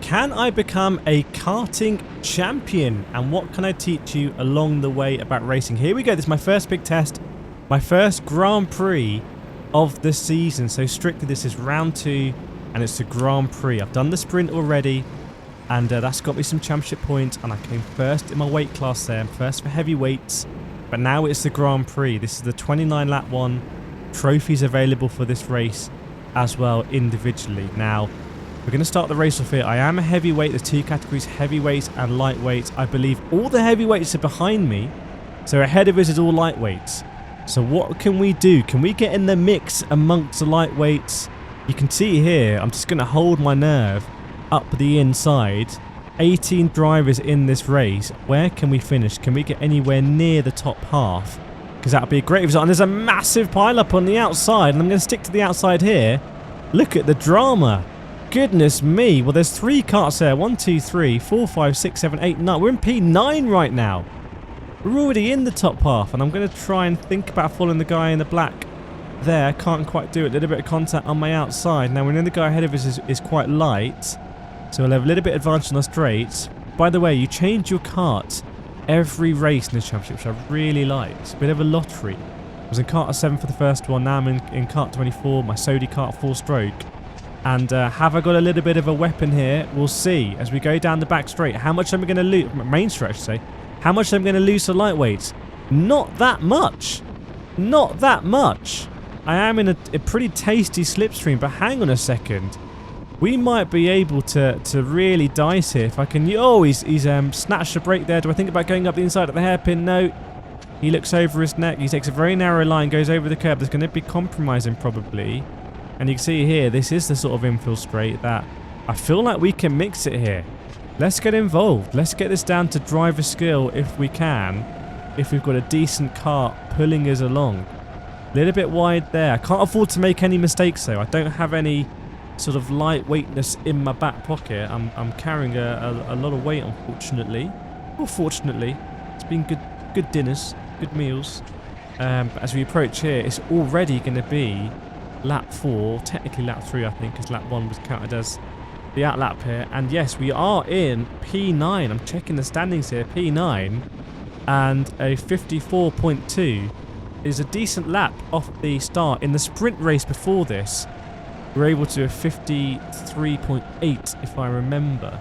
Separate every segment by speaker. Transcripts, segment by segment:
Speaker 1: can I become a karting champion? And what can I teach you along the way about racing? Here we go. This is my first big test. My first Grand Prix of the season. So strictly this is round 2 and it's the Grand Prix. I've done the sprint already and that's got me some championship points and I came first in my weight class there. I'm first for heavyweights. But now it's the Grand Prix. This is the 29 lap one. Trophies available for this race as well individually. Now we're going to start the race off here. I am a heavyweight. There's 2 categories, heavyweights and lightweights. I believe all the heavyweights are behind me. So ahead of us is all lightweights. So what can we do? Can we get in the mix amongst the lightweights? You can see here, I'm just going to hold my nerve up the inside. 18 drivers in this race. Where can we finish? Can we get anywhere near the top half? Because that would be a great result. And there's a massive pile-up on the outside. And I'm going to stick to the outside here. Look at the drama. Goodness me. Well, there's 3 karts there. 1, 2, 3, 4, 5, 6, 7, 8, 9. We're in P9 right now. We're already in the top half. And I'm going to try and think about following the guy in the black there. Can't quite do it. A little bit of contact on my outside. Now, we know the guy ahead of us is quite light. So we'll have a little bit of advantage on the straights. By the way, you change your kart every race in this championship, which I really like. It's a bit of a lottery. I was in kart 7 for the first one. Now I'm in kart 24. My sodikart 4-stroke. And have I got a little bit of a weapon here? We'll see as we go down the back straight. How much am I going to lose? Main straight, I should say. How much am I going to lose to lightweights? Not that much. Not that much. I am in a pretty tasty slipstream, but hang on a second. We might be able to really dice here if I can. Oh, he's snatched a break there. Do I think about going up the inside of the hairpin? No. He looks over his neck. He takes a very narrow line, goes over the curb. There's going to be compromising probably. And you can see here, this is the sort of infill straight that I feel like we can mix it here. Let's get involved. Let's get this down to driver skill if we can. If we've got a decent kart pulling us along. A little bit wide there. I can't afford to make any mistakes though. I don't have any sort of lightweightness in my back pocket. I'm carrying a lot of weight, unfortunately. Or fortunately. It's been good dinners, good meals. But as we approach here, it's already going to be lap 4, technically lap 3 I think, because lap 1 was counted as the outlap here. And yes, we are in P9. I'm checking the standings here, P9. And a 54.2 is a decent lap off the start. In the sprint race before this, we were able to do a 53.8 if I remember.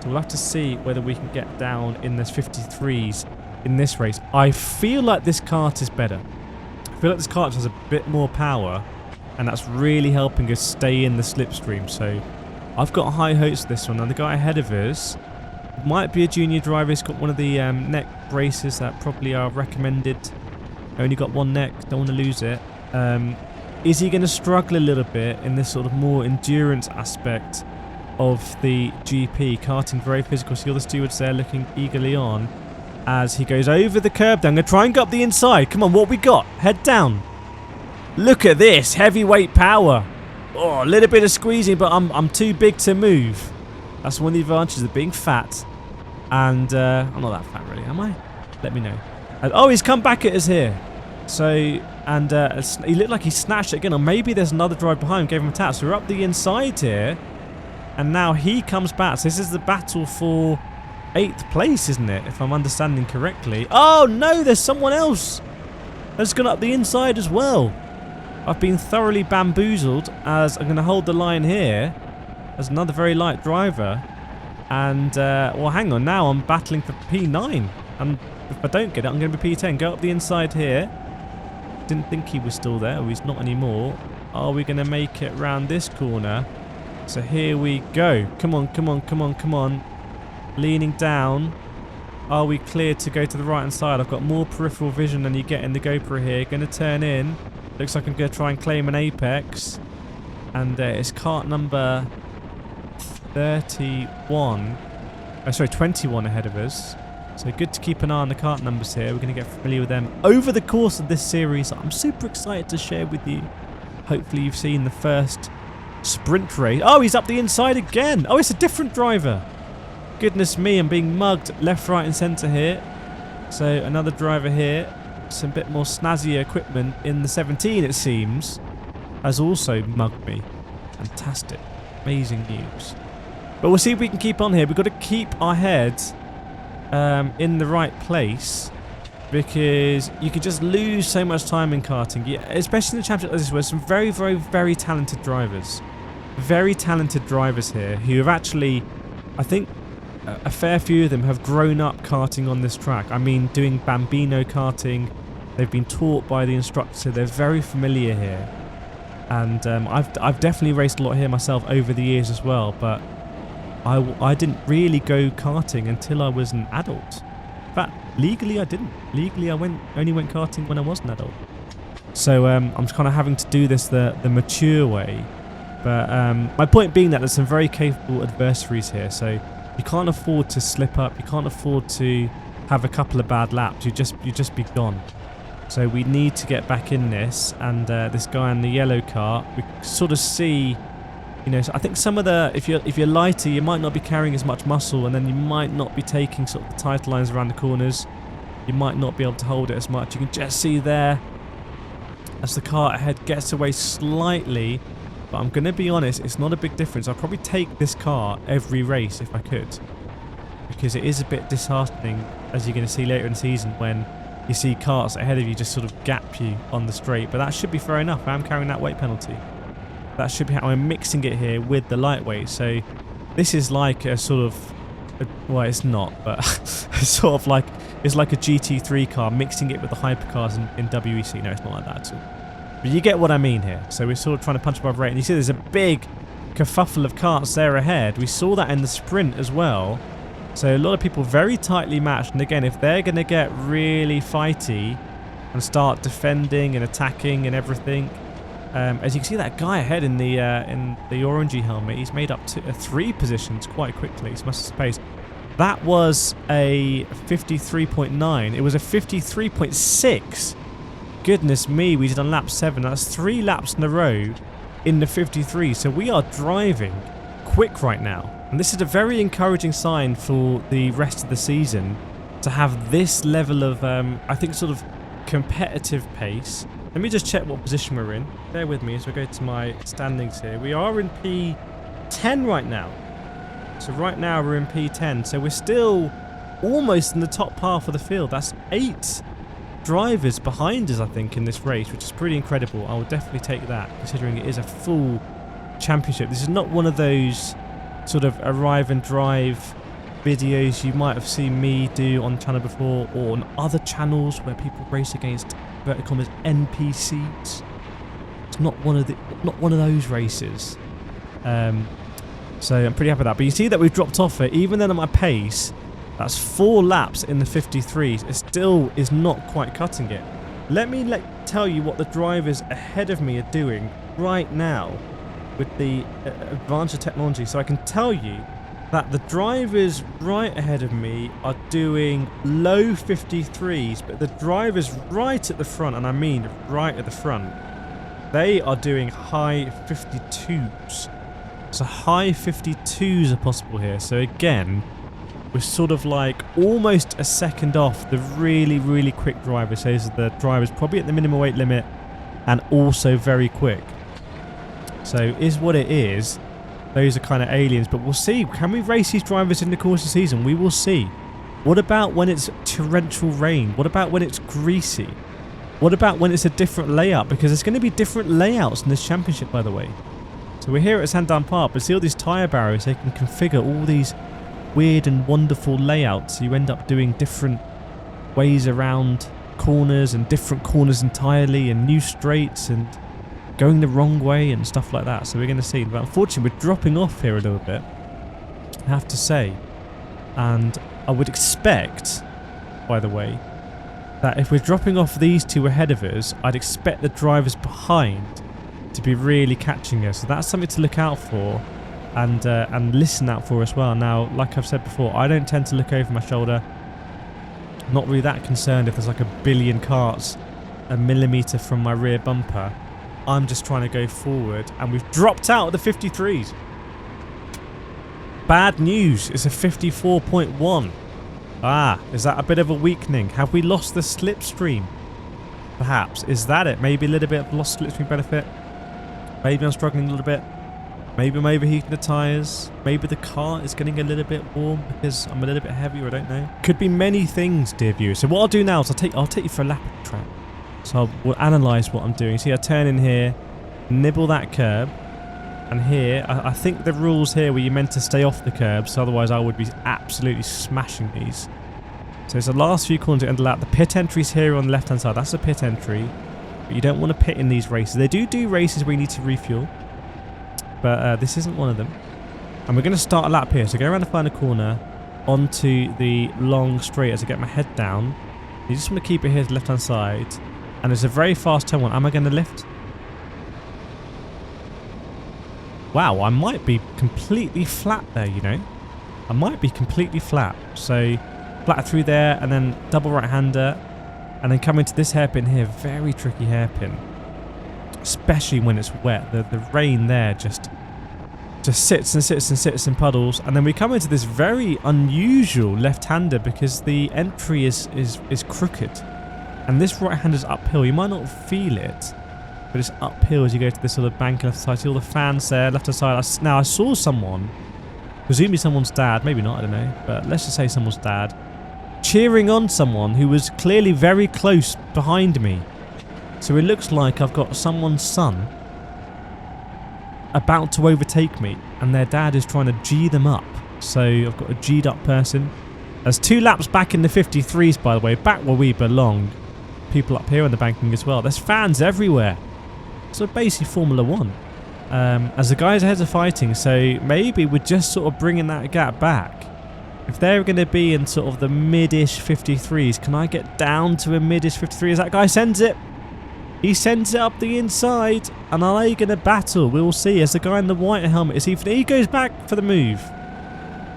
Speaker 1: So we'll have to see whether we can get down in this 53s in this race. I feel like this kart is better. I feel like this kart has a bit more power, and that's really helping us stay in the slipstream. So I've got high hopes for this one. Now the guy ahead of us might be a junior driver. He's got one of the neck braces that probably are recommended. Only got one neck, don't want to lose it. Is he going to struggle a little bit in this sort of more endurance aspect of the GP? Karting very physical. See all the stewards there looking eagerly on as he goes over the curb. I'm going to try and go up the inside. Come on, what we got? Head down. Look at this, heavyweight power. Oh, a little bit of squeezing, but I'm too big to move. That's one of the advantages of being fat. And I'm not that fat really, am I? Let me know. Oh, he's come back at us here. So, and he looked like he snatched it again, or maybe there's another drive behind, gave him a tap. So we're up the inside here, and now he comes back. So this is the battle for 8th place, isn't it? If I'm understanding correctly. Oh no, there's someone else that's gone up the inside as well. I've been thoroughly bamboozled as I'm going to hold the line here. There's another very light driver, and well, hang on. Now I'm battling for P9, and if I don't get it, I'm going to be P10. Go up the inside here. Didn't think he was still there. Oh, he's not anymore. Are we going to make it round this corner? So here we go. Come on, come on, come on, come on. Leaning down. Are we clear to go to the right hand side? I've got more peripheral vision than you get in the GoPro here. Going to turn in. Looks like I'm going to try and claim an apex. And it's kart number 31. Oh, sorry, 21 ahead of us. So good to keep an eye on the kart numbers here. We're going to get familiar with them over the course of this series. I'm super excited to share with you. Hopefully you've seen the first sprint race. Oh, he's up the inside again. Oh, it's a different driver. Goodness me, I'm being mugged left, right and centre here. So another driver here. Some bit more snazzy equipment in the 17, it seems, has also mugged me. Fantastic. Amazing news. But we'll see if we can keep on here. We've got to keep our heads in the right place, because you can just lose so much time in karting, especially in the championship like this, where some very, very, very talented drivers. Very talented drivers here who have actually, I think, a fair few of them have grown up karting on this track. I mean, doing Bambino karting. They've been taught by the instructor. They're very familiar here. And I've definitely raced a lot here myself over the years as well, but I didn't really go karting until I was an adult. In fact, legally I didn't. Legally I only went karting when I was an adult. So I'm just kind of having to do this the mature way. But my point being that there's some very capable adversaries here, so you can't afford to slip up. You can't afford to have a couple of bad laps. You just be gone. So we need to get back in this, and this guy in the yellow car, we sort of see, you know, so I think some of the, if you're lighter, you might not be carrying as much muscle, and then you might not be taking sort of the tight lines around the corners. You might not be able to hold it as much. You can just see there, as the car ahead gets away slightly. But I'm going to be honest, it's not a big difference. I'll probably take this car every race if I could, because it is a bit disheartening, as you're going to see later in the season, when you see karts ahead of you just sort of gap you on the straight. But that should be fair enough. I am carrying that weight penalty. That should be how I'm mixing it here with the lightweight. So this is like a sort of, well, it's not, but it's sort of like, it's like a GT3 car mixing it with the hypercars in WEC. No, it's not like that at all. But you get what I mean here. So we're sort of trying to punch above rate. And you see there's a big kerfuffle of karts there ahead. We saw that in the sprint as well. So a lot of people very tightly matched. And again, if they're going to get really fighty and start defending and attacking and everything, as you can see, that guy ahead in the orangey helmet, he's made up 3 positions quite quickly. It's must have space. That was a 53.9. It was a 53.6. Goodness me, we did on lap 7. That's 3 laps in a row in the 53. So we are driving quick right now. And this is a very encouraging sign for the rest of the season, to have this level of, I think, sort of competitive pace. Let me just check what position we're in. Bear with me as we go to my standings here. We are in P10 right now. So right now we're in P10. So we're still almost in the top half of the field. That's 8 drivers behind us, I think, in this race, which is pretty incredible. I will definitely take that, considering it is a full championship. This is not one of those sort of arrive and drive videos you might have seen me do on the channel before, or on other channels where people race against inverted commas NPCs. It's not one of those races. So I'm pretty happy with that. But you see that we've dropped off it. Even then at my pace, that's 4 laps in the 53s. It still is not quite cutting it. Let me tell you what the drivers ahead of me are doing right now with the advance of technology. So I can tell you that the drivers right ahead of me are doing low 53s, but the drivers right at the front, and I mean right at the front, they are doing high 52s. So high 52s are possible here. So again, we're sort of like almost a second off the really, really quick drivers. So those are the drivers probably at the minimum weight limit and also very quick. So is what it is. Those are kind of aliens, but we'll see. Can we race these drivers in the course of the season? We will see. What about when it's torrential rain? What about when it's greasy? What about when it's a different layout? Because there's going to be different layouts in this championship, by the way. So we're here at Sandown Park, but see all these tyre barriers, they can configure all these weird and wonderful layouts. So you end up doing different ways around corners and different corners entirely, and new straights and going the wrong way and stuff like that. So we're going to see. But unfortunately, we're dropping off here a little bit, I have to say. And I would expect, by the way, that if we're dropping off these 2 ahead of us, I'd expect the drivers behind to be really catching us. So that's something to look out for and listen out for as well. Now, like I've said before, I don't tend to look over my shoulder. I'm not really that concerned if there's like a billion karts a millimetre from my rear bumper. I'm just trying to go forward, and we've dropped out of the 53s. Bad news. It's a 54.1. Ah, is that a bit of a weakening? Have we lost the slipstream? Perhaps. Is that it? Maybe a little bit of lost slipstream benefit. Maybe I'm struggling a little bit. Maybe I'm overheating the tyres. Maybe the car is getting a little bit warm because I'm a little bit heavier, I don't know. Could be many things, dear viewers. So what I'll do now is I'll take you for a lap of the track. So we'll analyse what I'm doing. See, I turn in here, nibble that curb, and here, I think the rules here were you're meant to stay off the curbs, so otherwise I would be absolutely smashing these. So it's the last few corners at the lap. The pit entry's here on the left-hand side. That's the pit entry. But you don't want to pit in these races. They do races where you need to refuel. But this isn't one of them. And we're going to start a lap here. So go around the final corner onto the long straight as I get my head down. You just want to keep it here to the left-hand side. And it's a very fast turn one. Am I going to lift? Wow, I might be completely flat there, you know. I might be completely flat. So flat through there and then double right-hander. And then come into this hairpin here. Very tricky hairpin. Especially when it's wet. The rain there just sits and sits and sits in puddles. And then we come into this very unusual left-hander because the entry is crooked. And this right-hander's uphill. You might not feel it, but it's uphill as you go to this sort of bank left side. See all the fans there, left side. Now I saw someone, presumably someone's dad, maybe not, I don't know, but let's just say someone's dad, cheering on someone who was clearly very close behind me. So it looks like I've got someone's son about to overtake me, and their dad is trying to G them up. So I've got a G'd up person. There's 2 laps back in the 53s, by the way, back where we belong. People up here in the banking as well. There's fans everywhere. So basically Formula 1. As the guys ahead are fighting, so maybe we're just sort of bringing that gap back. If they're going to be in sort of the mid-ish 53s, can I get down to a mid-ish 53 as that guy sends it? He sends it up the inside, and are they going to battle? We'll see. As the guy in the white helmet is even, he goes back for the move.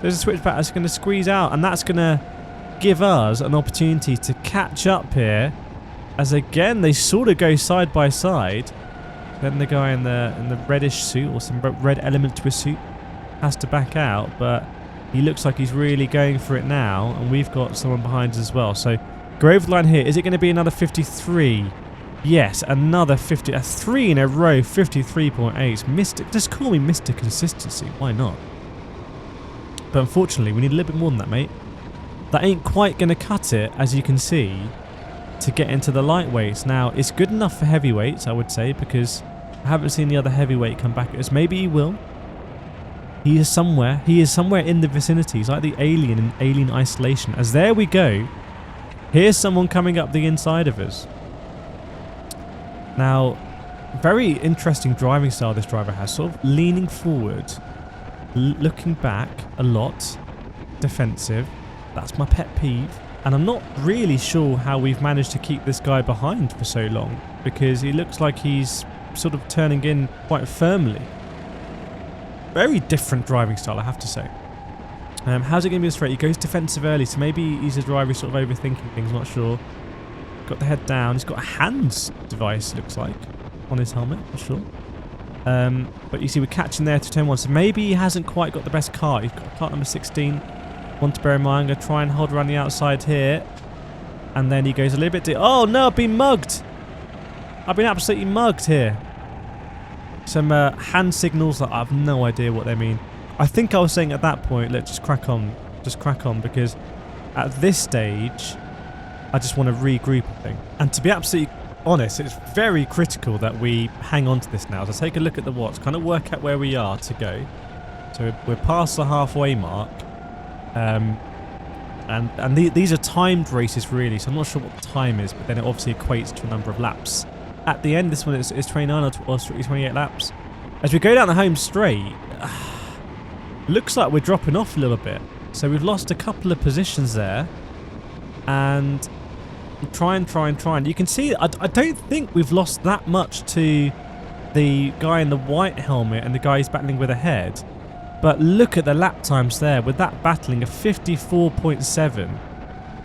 Speaker 1: There's a switchback that's going to squeeze out, and that's going to give us an opportunity to catch up here. As again, they sort of go side by side. Then the guy in the reddish suit, or some red element to his suit, has to back out, but he looks like he's really going for it now, and we've got someone behind us as well. So go over the line here. Is it going to be another 53? Yes, another 50. 3 in a row, 53.8. Just call me Mr. Consistency. Why not? But unfortunately, we need a little bit more than that, mate. That ain't quite going to cut it, as you can see, to get into the lightweights. Now, it's good enough for heavyweights, I would say, because I haven't seen the other heavyweight come back at us. Maybe he will. He is somewhere. He is somewhere in the vicinity. He's like the alien in Alien Isolation. As there we go. Here's someone coming up the inside of us. Now, very interesting driving style this driver has. Sort of leaning forward, looking back a lot, defensive. That's my pet peeve. And I'm not really sure how we've managed to keep this guy behind for so long, because he looks like he's sort of turning in quite firmly. Very different driving style, I have to say. How's it going to be straight? He goes defensive early, so maybe he's a driver who's sort of overthinking things, not sure. Got the head down. He's got a hands device, looks like, on his helmet, not sure. But you see we're catching there to turn 1, so maybe he hasn't quite got the best kart. He's got kart number 16. One to bear in mind. I'm going to try and hold around the outside here. And then he goes a little bit deep. Oh no, I've been mugged. I've been absolutely mugged here. Some hand signals that I have no idea what they mean. I think I was saying at that point, let's just crack on. Just crack on, because at this stage, I just want to regroup, I think. And to be absolutely honest, it's very critical that we hang on to this now. So take a look at the watch, kind of work out where we are to go. So we're past the halfway mark. And these are timed races, really, so I'm not sure what the time is, but then it obviously equates to a number of laps. At the end, this one is 29 or 28 laps. As we go down the home straight, looks like we're dropping off a little bit. So we've lost a couple of positions there. And trying. You can see, I don't think we've lost that much to the guy in the white helmet and the guy who's battling with a head. But look at the lap times there, with that battling of 54.7,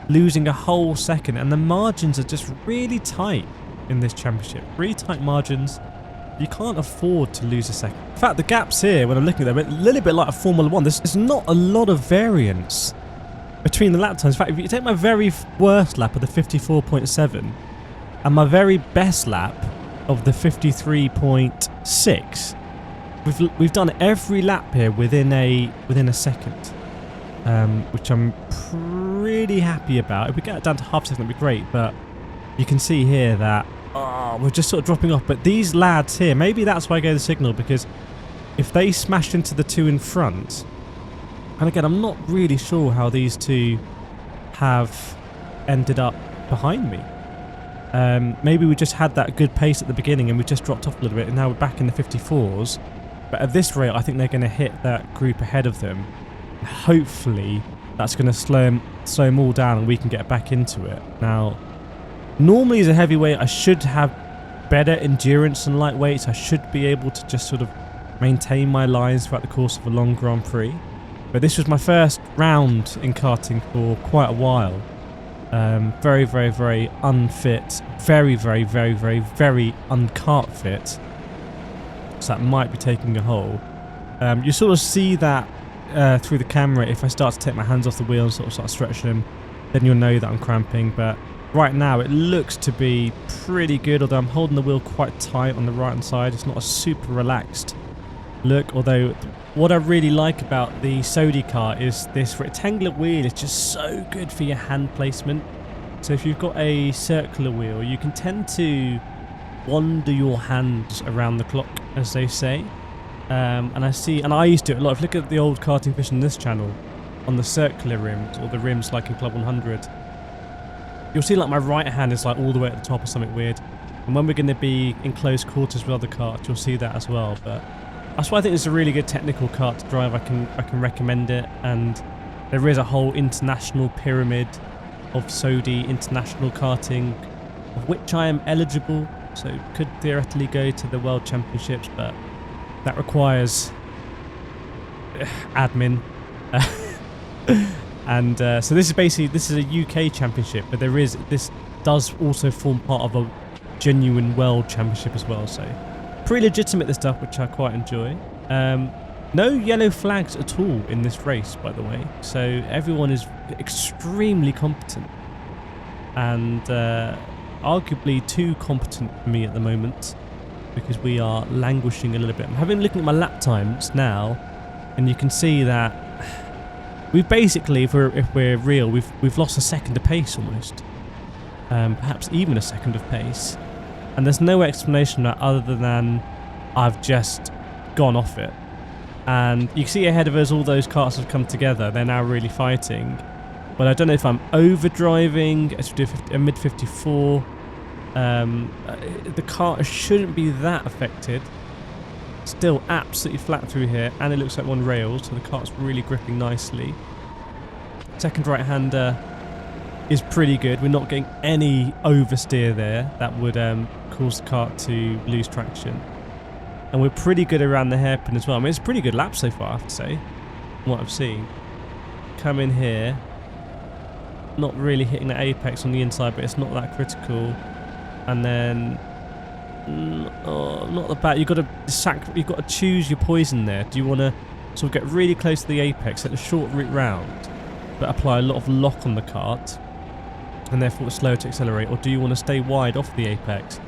Speaker 1: losing a whole second. And the margins are just really tight in this championship. Really tight margins. You can't afford to lose a second. In fact, the gaps here, when I'm looking at them, a little bit like a Formula 1. There's not a lot of variance between the lap times. In fact, if you take my very worst lap of the 54.7 and my very best lap of the 53.6, we've done every lap here within a second, which I'm pretty happy about. If we get it down to half a second, that'd be great. But you can see here that we're just sort of dropping off. But these lads here, maybe that's why I gave the signal, because if they smashed into the two in front, and again, I'm not really sure how these two have ended up behind me. Maybe we just had that good pace at the beginning and we just dropped off a little bit, and now we're back in the 54s. But at this rate, I think they're going to hit that group ahead of them. Hopefully, that's going to slow them all down and we can get back into it. Now, normally as a heavyweight, I should have better endurance than lightweights. I should be able to just sort of maintain my lines throughout the course of a long Grand Prix. But this was my first round in karting for quite a while. Very, very, very unfit. Very, very, very, very, very unkart fit. So that might be taking a hole. You sort of see that through the camera. If I start to take my hands off the wheel and sort of start stretching them, then you'll know that I'm cramping. But right now it looks to be pretty good, although I'm holding the wheel quite tight on the right hand side. It's not a super relaxed look, although what I really like about the sodikart is this rectangular wheel is just so good for your hand placement. So if you've got a circular wheel, you can tend to wander your hands around the clock, as they say. And I used to do it a lot. If you look at the old karting fish on this channel, on the circular rims, or the rims like in Club 100, you'll see like my right hand is like all the way at the top or something weird. And when we're going to be in close quarters with other karts, you'll see that as well. But that's why I think it's a really good technical kart to drive. I can recommend it, and there is a whole international pyramid of Sodi international karting, of which I am eligible, so could theoretically go to the World Championships, but that requires admin. And so this is a UK championship, but this does also form part of a genuine World Championship as well, so pretty legitimate, this stuff, which I quite enjoy. No yellow flags at all in this race, by the way, so everyone is extremely competent, and arguably too competent for me at the moment, because we are languishing a little bit. I'm having a look at my lap times now, and you can see that we've basically, if we're real, we've lost a second of pace almost, perhaps even a second of pace. And there's no explanation for that other than I've just gone off it. And you can see ahead of us all those karts have come together. They're now really fighting. But I don't know if I'm overdriving. Let's do a mid 54. The kart shouldn't be that affected. Still absolutely flat through here. And it looks like one rail, so the kart's really gripping nicely. Second right-hander is pretty good. We're not getting any oversteer there. That would cause the kart to lose traction. And we're pretty good around the hairpin as well. I mean, it's a pretty good lap so far, I have to say, from what I've seen. Come in here. Not really hitting the apex on the inside, but it's not that critical. And then... not the back. You've got to choose your poison there. Do you want to sort of get really close to the apex at the short route round, but apply a lot of lock on the kart, and therefore it's slower to accelerate, or do you want to stay wide off the apex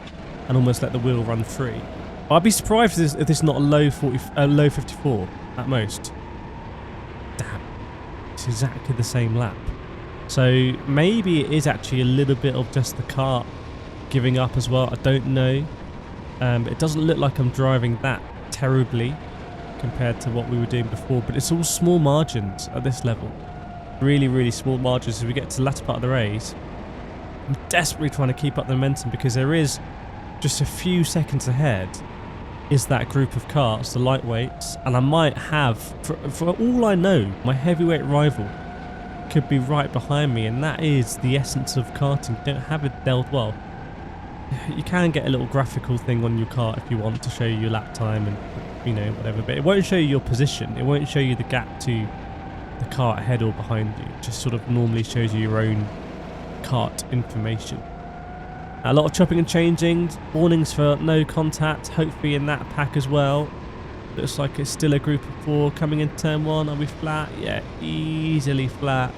Speaker 1: and almost let the wheel run free? I'd be surprised if this is not a low 54 at most. Damn, it's exactly the same lap. So maybe it is actually a little bit of just the kart giving up as well. I don't know. It doesn't look like I'm driving that terribly compared to what we were doing before, but it's all small margins at this level. Really, really small margins as we get to the latter part of the race. I'm desperately trying to keep up the momentum, because there is just a few seconds ahead is that group of karts, the lightweights, and I might have, for all I know, my heavyweight rival could be right behind me, and that is the essence of karting. You don't have it dealt well. You can get a little graphical thing on your kart if you want to show you your lap time and, you know, whatever, but it won't show you your position. It won't show you the gap to the kart ahead or behind you. It just sort of normally shows you your own kart information. A lot of chopping and changing, warnings for no contact, hopefully in that pack as well. Looks like it's still a group of 4 coming into turn 1. Are we flat? Yeah, easily flat.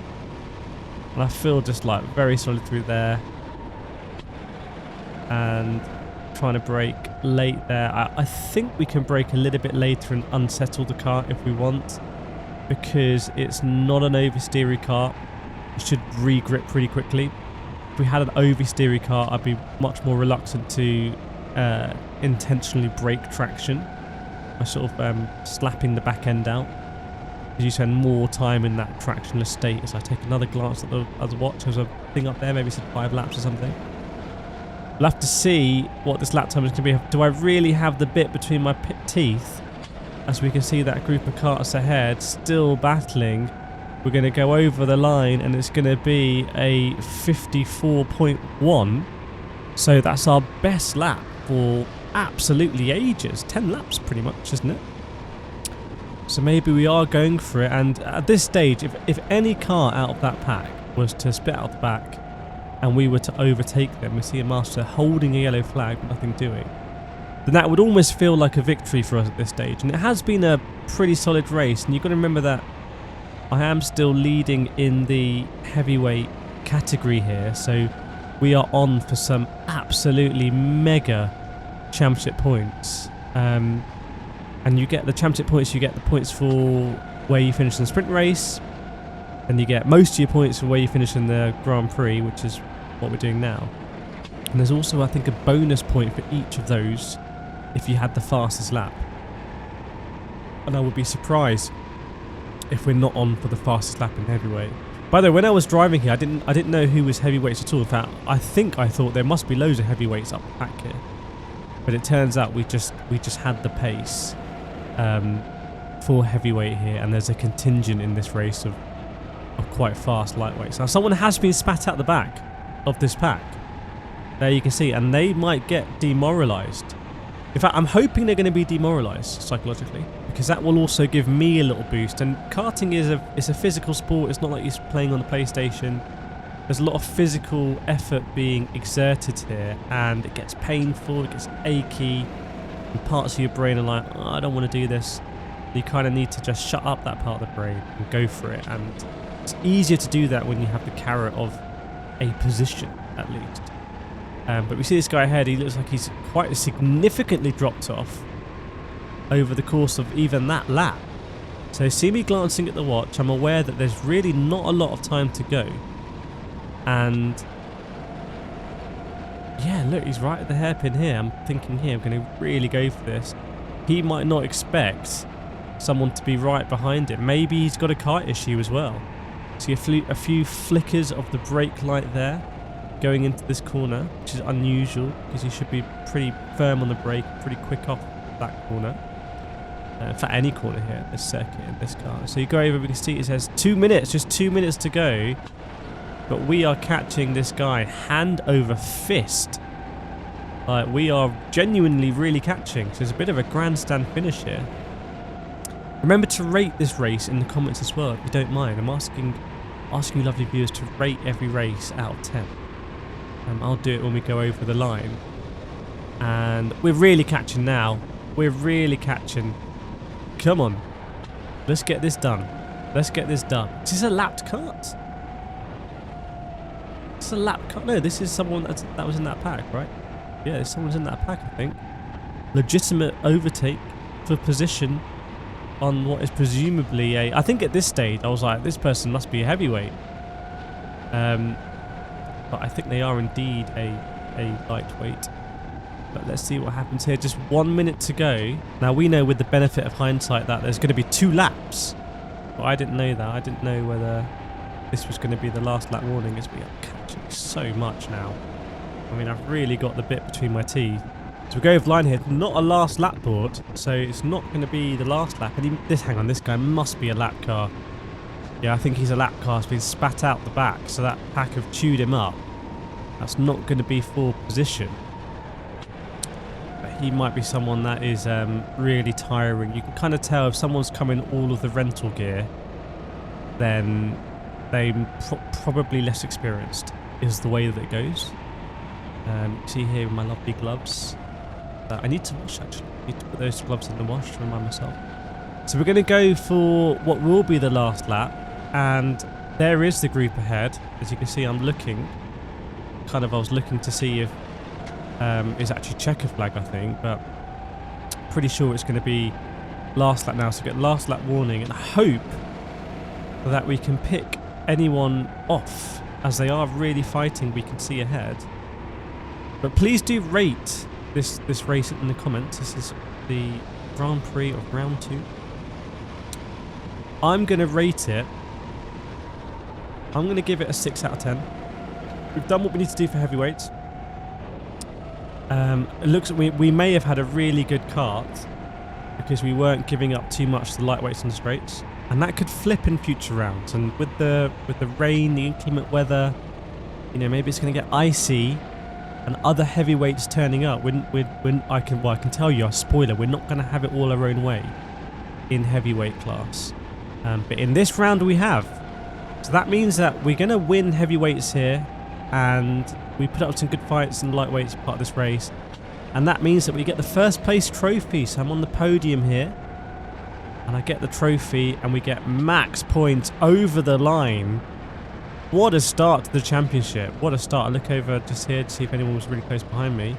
Speaker 1: And I feel just like very solid through there. And trying to brake late there. I think we can brake a little bit later and unsettle the car if we want, because it's not an oversteery car. It should re-grip pretty quickly. If we had an oversteery car, I'd be much more reluctant to intentionally brake traction by sort of slapping the back end out, because you spend more time in that tractionless state. As I take another glance at the watch, there's a thing up there, maybe it's 5 laps or something. We'll have to see what this lap time is going to be. Do I really have the bit between my teeth? As we can see that group of karts ahead still battling. We're going to go over the line and it's going to be a 54.1. So that's our best lap for absolutely ages. 10 laps pretty much, isn't it? So maybe we are going for it. And at this stage, if any car out of that pack was to spit out the back and we were to overtake them, we see a master holding a yellow flag but nothing doing, then that would almost feel like a victory for us at this stage. And it has been a pretty solid race, and you've got to remember that I am still leading in the heavyweight category here, so we are on for some absolutely mega championship points. And you get the championship points, you get the points for where you finish in the sprint race, and you get most of your points for where you finish in the Grand Prix, which is what we're doing now. And there's also, I think, a bonus point for each of those if you had the fastest lap. And I would be surprised if we're not on for the fastest lap in heavyweight. By the way, when I was driving here, I didn't know who was heavyweights at all. In fact, I thought there must be loads of heavyweights up back here. But it turns out we just had the pace for heavyweight here, and there's a contingent in this race of quite fast lightweights. Now, someone has been spat out the back of this pack. There you can see, and they might get demoralised. In fact, I'm hoping they're going to be demoralised psychologically, because that will also give me a little boost. And karting is a physical sport. It's not like you're playing on the PlayStation. There's a lot of physical effort being exerted here, and it gets painful, it gets achy, and parts of your brain are like, oh, I don't want to do this. You kind of need to just shut up that part of the brain and go for it. And it's easier to do that when you have the carrot of a position, at least. But we see this guy ahead. He looks like he's quite significantly dropped off over the course of even that lap. So see me glancing at the watch, I'm aware that there's really not a lot of time to go. And yeah, look, he's right at the hairpin here. I'm thinking here, I'm going to really go for this. He might not expect someone to be right behind him. Maybe he's got a kart issue as well. See a few flickers of the brake light there going into this corner, which is unusual because you should be pretty firm on the brake, pretty quick off that corner. For any corner here at this circuit in this car. So you go over, we can see it says 2 minutes, just 2 minutes to go. But we are catching this guy hand over fist. Like, we are genuinely really catching. So there's a bit of a grandstand finish here. Remember to rate this race in the comments as well, if you don't mind. I'm asking you lovely viewers to rate every race out of 10. I'll do it when we go over the line. And we're really catching now. We're really catching. Come on. Let's get this done. Let's get this done. Is this a lapped kart? It's a lap kart. No, this is someone that was in that pack, right? Yeah, someone's in that pack, I think. Legitimate overtake for position on what is presumably a... I think at this stage, I was like, this person must be a heavyweight. But I think they are indeed a lightweight. But let's see what happens here. Just 1 minute to go. Now, we know with the benefit of hindsight that there's going to be 2 laps. But I didn't know that. I didn't know whether this was going to be the last lap warning, as we are catching so much now. I mean, I've really got the bit between my teeth. So we go over the line here. Not a last lap board, so it's not going to be the last lap. And hang on, this guy must be a lap car. Yeah, I think he's a lap car. It's been spat out the back, so that pack have chewed him up. That's not going to be for position. But he might be someone that is really tiring. You can kind of tell if someone's come in all of the rental gear, then they're probably less experienced, is the way that it goes. You see here with my lovely gloves. I need to wash, actually. I need to put those gloves in the wash to remind myself. So we're going to go for what will be the last lap. And there is the group ahead. As you can see, I'm looking. I was looking to see if is actually checker flag, I think, but pretty sure it's going to be last lap now. So get last lap warning and hope that we can pick anyone off, as they are really fighting. We can see ahead. But please do rate this race in the comments. This is the Grand Prix of round 2. I'm going to rate it. I'm going to give it a 6 out of 10. We've done what we need to do for heavyweights. It looks like we may have had a really good kart because we weren't giving up too much to the lightweights on the straights, and that could flip in future rounds. And with the rain, the inclement weather, you know, maybe it's going to get icy, and other heavyweights turning up. I can tell you, a spoiler, we're not going to have it all our own way in heavyweight class. But in this round we have. So that means that we're going to win heavyweights here, and we put up some good fights in the lightweights part of this race. And that means that we get the first place trophy. So I'm on the podium here, and I get the trophy, and we get max points over the line. What a start to the championship. What a start. I look over just here to see if anyone was really close behind me,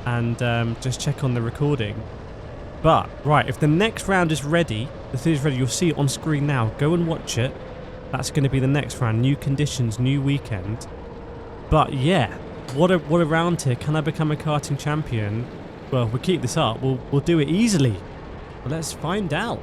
Speaker 1: and just check on the recording. But, right, if the next round is ready, the thing is ready, you'll see it on screen now. Go and watch it. That's going to be the next round. New conditions, new weekend. But, yeah, what a round here. Can I become a karting champion? Well, if we keep this up, we'll do it easily. Well, let's find out.